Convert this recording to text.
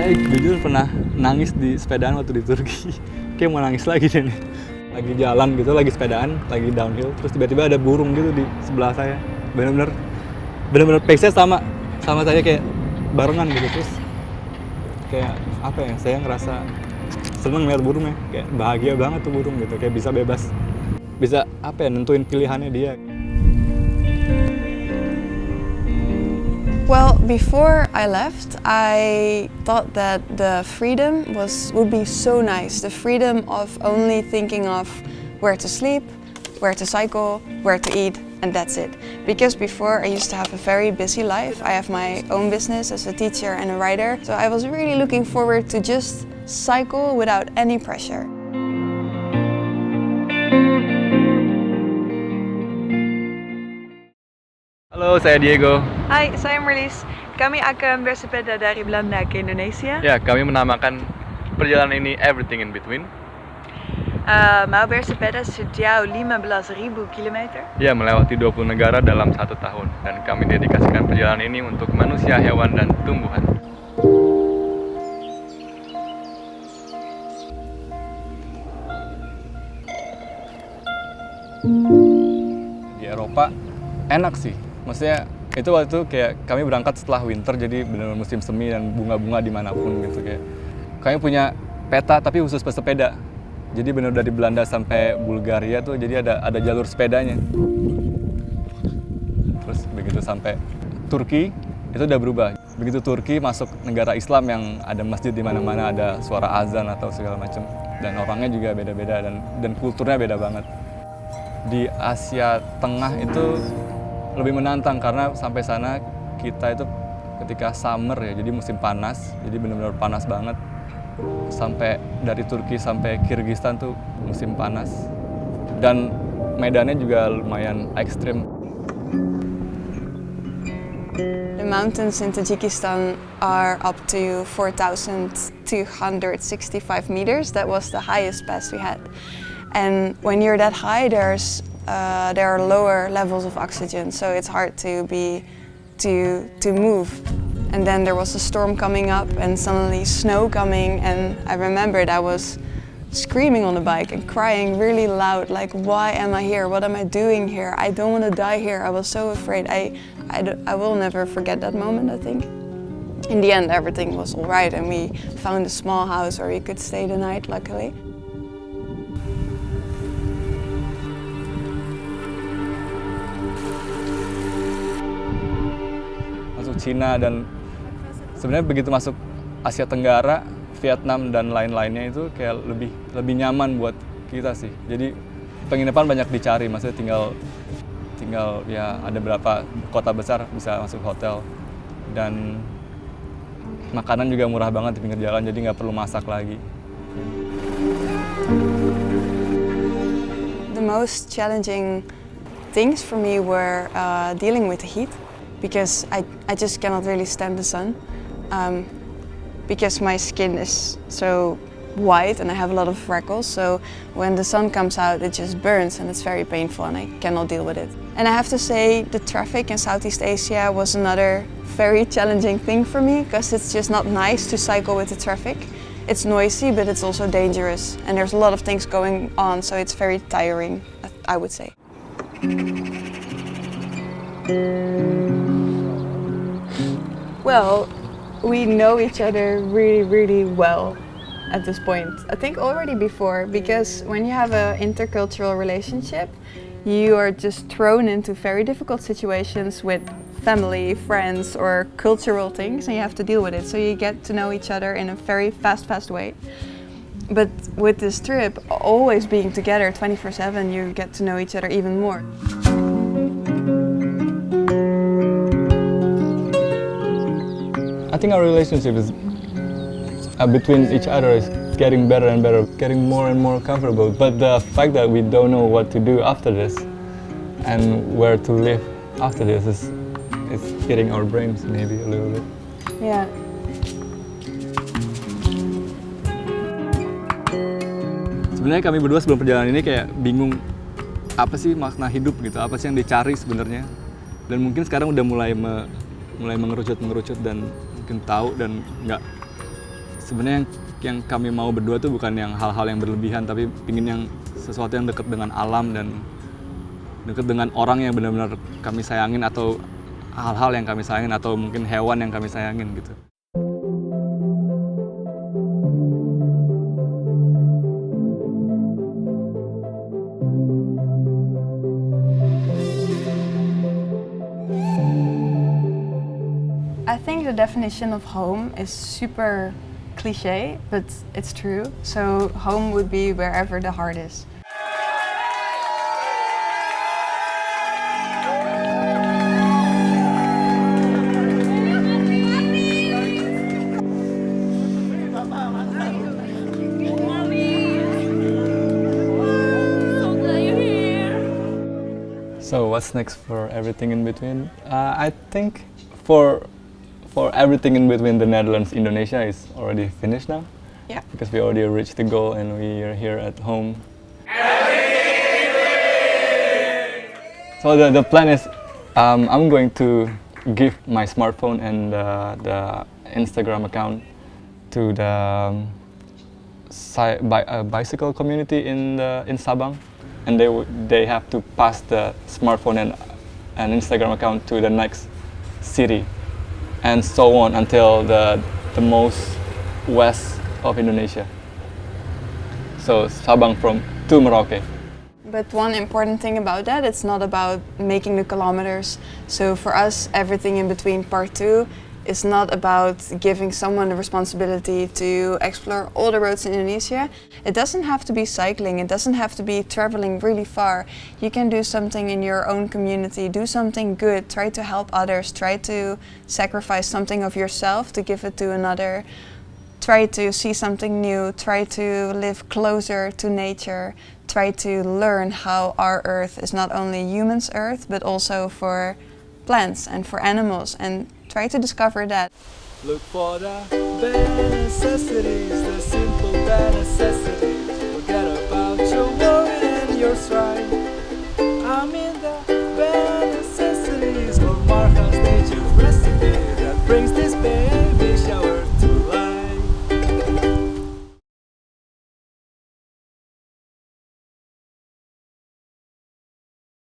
Saya jujur pernah nangis di sepedaan waktu di Turki. Kayak mau nangis lagi deh nih. Lagi jalan gitu, lagi sepedaan, lagi downhill, terus tiba-tiba ada burung gitu di sebelah saya. Bener-bener pace-nya sama saya, kayak barengan gitu. Terus kayak apa ya, saya ngerasa seneng lihat burungnya, kayak bahagia banget tuh burung gitu, kayak bisa bebas, bisa apa ya, nentuin pilihannya dia. Well, before I left, I thought that the freedom would be so nice. The freedom of only thinking of where to sleep, where to cycle, where to eat, and that's it. Because before I used to have a very busy life. I have my own business as a teacher and a writer. So I was really looking forward to just cycle without any pressure. Halo, saya Diego. Hai, saya Marlies. Kami akan bersepeda dari Belanda ke Indonesia. Ya, kami menamakan perjalanan ini Everything in Between. Mau bersepeda sejauh 15.000 kilometer. Ya, melewati 20 negara dalam 1 tahun. Dan kami dedikasikan perjalanan ini untuk manusia, hewan, dan tumbuhan. Di Eropa enak sih. Maksudnya itu waktu itu kayak kami berangkat setelah winter, jadi benar-benar musim semi dan bunga-bunga dimanapun gitu. Kayak kami punya peta tapi khusus pesepeda. Jadi benar dari Belanda sampai Bulgaria tuh, jadi ada jalur sepedanya. Terus begitu sampai Turki itu udah berubah. Begitu Turki masuk negara Islam yang ada masjid di mana-mana, ada suara azan atau segala macam. Dan orangnya juga beda-beda dan kulturnya beda banget. Di Asia Tengah itu lebih menantang karena sampai sana kita itu ketika summer ya, jadi musim panas, jadi benar-benar panas banget. Sampai dari Turki sampai Kyrgyzstan tuh musim panas dan medannya juga lumayan ekstrim. The mountains in Tajikistan are up to 4,265 meters. That was the highest pass we had. And when you're that high, there are lower levels of oxygen, so it's hard to move. And then there was a storm coming up and suddenly snow coming, and I remembered I was screaming on the bike and crying really loud, like, why am I here? What am I doing here? I don't want to die here. I was so afraid. I will never forget that moment, I think. In the end, everything was all right, and we found a small house where we could stay the night, luckily. Cina dan sebenarnya begitu masuk Asia Tenggara, Vietnam dan lain-lainnya itu kayak lebih nyaman buat kita sih. Jadi penginapan banyak dicari, maksudnya tinggal ya ada berapa kota besar bisa masuk hotel dan makanan juga murah banget di pinggir jalan, jadi nggak perlu masak lagi. The most challenging things for me were dealing with the heat. Because I just cannot really stand the sun, because my skin is so white and I have a lot of freckles, so when the sun comes out it just burns and it's very painful and I cannot deal with it. And I have to say the traffic in Southeast Asia was another very challenging thing for me, because it's just not nice to cycle with the traffic. It's noisy, but it's also dangerous and there's a lot of things going on, so it's very tiring, I would say. Well, we know each other really, really well at this point. I think already before, because when you have an intercultural relationship, you are just thrown into very difficult situations with family, friends, or cultural things, and you have to deal with it. So you get to know each other in a very fast way. But with this trip, always being together 24/7, you get to know each other even more. I think our relationship is between each other is getting better and better, getting more and more comfortable. But the fact that we don't know what to do after this and where to live after this is hitting our brains maybe a little bit. Yeah. Sebenarnya kami berdua sebelum perjalanan ini kayak bingung apa sih makna hidup gitu, apa sih yang dicari sebenarnya. Dan mungkin sekarang udah mulai mengerucut dan mungkin tahu dan sebenarnya yang kami mau berdua tuh bukan yang hal-hal yang berlebihan, tapi pingin yang sesuatu yang dekat dengan alam dan dekat dengan orang yang benar-benar kami sayangin, atau hal-hal yang kami sayangin, atau mungkin hewan yang kami sayangin gitu. I think the definition of home is super cliche, but it's true. So home would be wherever the heart is. So what's next for everything in between? I think for everything in between, the Netherlands Indonesia is already finished now. Yeah. Because we already reached the goal and we are here at home. So the plan is I'm going to give my smartphone and the Instagram account to the bicycle community in Sabang, and they have to pass the smartphone and Instagram account to the next city, and so on until the most west of Indonesia. So Sabang to Merauke. But one important thing about that, it's not about making the kilometers. So for us, everything in between part 2 is not about giving someone the responsibility to explore all the roads in Indonesia. It doesn't have to be cycling, it doesn't have to be traveling really far. You can do something in your own community, do something good, try to help others, try to sacrifice something of yourself to give it to another. Try to see something new, try to live closer to nature, try to learn how our earth is not only humans' earth, but also for plants and for animals, and try to discover that. Look for the bare necessities, the simple bare necessities. Forget about your worry and your strife. I'm in the